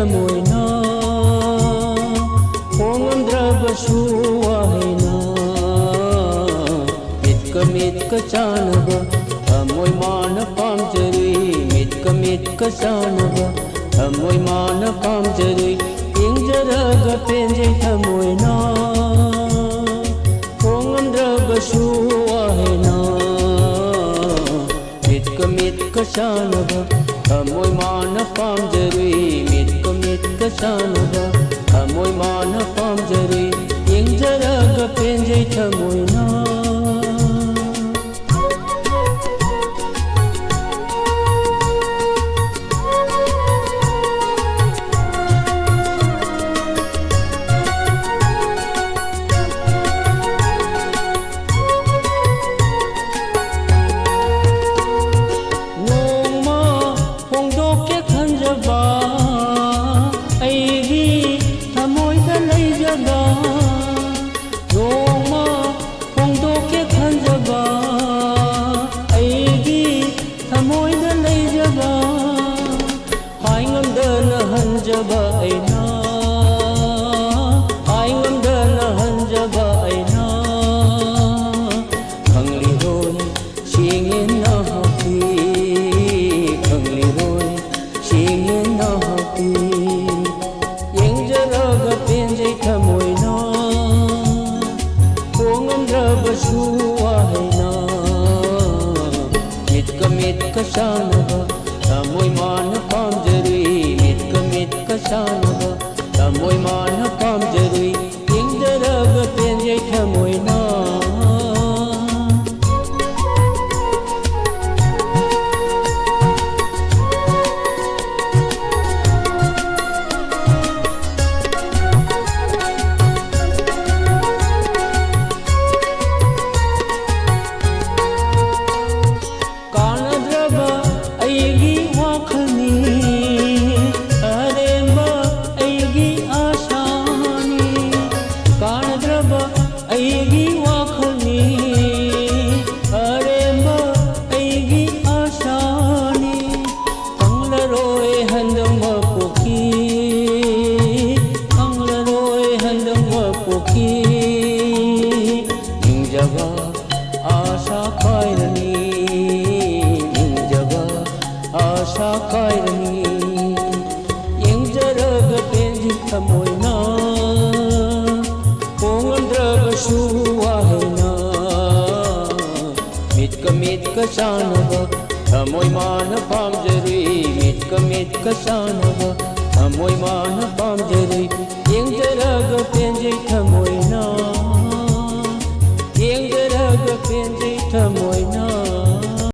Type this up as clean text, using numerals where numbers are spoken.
ꯊꯃꯣꯏꯅ ꯍꯣꯡꯉꯝꯗ꯭ꯔꯕꯁꯨ ꯋꯥꯍꯩꯅ ꯃꯤꯠꯀ ꯆꯥꯟꯅꯕ ꯊꯃꯣꯏ ꯃꯥꯅ ꯄꯥꯝꯖꯔꯨꯏ ꯃꯤꯠꯀ ꯆꯥꯟꯅꯕ ꯊꯃꯣꯏ ꯃꯥꯅ ꯄꯥꯝꯖꯔꯨꯏ ꯌꯦꯡꯖꯔꯒ ꯄꯦꯟꯖꯩ ꯊꯃꯣꯏꯅ ꯍꯣꯡꯉꯝꯗ꯭ꯔꯕꯁꯨ ꯋꯥꯍꯩꯅ ꯃꯤꯠꯀ ꯆꯥꯟꯅꯕ ꯊꯃꯣꯏ ꯃꯥꯅ ꯄꯥꯝꯖꯔꯨꯏ ꯃꯤꯠꯀ ꯆꯥꯟꯅꯕ ꯊꯃꯣꯏ ꯃꯥꯅ ꯄꯥꯝꯖꯔꯨꯏ ꯌꯦꯡꯖꯔꯒ ꯄꯦꯟꯖꯩ ꯊꯃꯣꯏꯅ नोमा होंदोके खंजबा अईगी थमोइद लैजबा हाइंगमदन हंजबा ऐना हाइंगमदन हंजबा ऐना खंगली रोय शिंगे ना हापी खंगली रोय शिंगे ना हापी येंजरग पेंजे थमोइना होंगमद्रबसु वाहैना मित्क शानबा थमोइ मान पामजरुई मित्क शानबा थमोइ मान पामजरुई येंजरग पेंजे थमोइना अईगी वाखनी अरेंबा अईगी आशानी अंगलरोए हंदंबा पोकी अंगलरोए हंदंबा पोकी निंजबा आशा कायरनी निंजबा आशा कायरनी येंजरग पेंजी थमोइना होंगमद्रबसु वाहैना मित्क शानबा थमोइ मान पामजरुई मित्क शानबा थमोइ मान पामजरुई येंजरग पेंजे थमोइना येंजरग पेंजे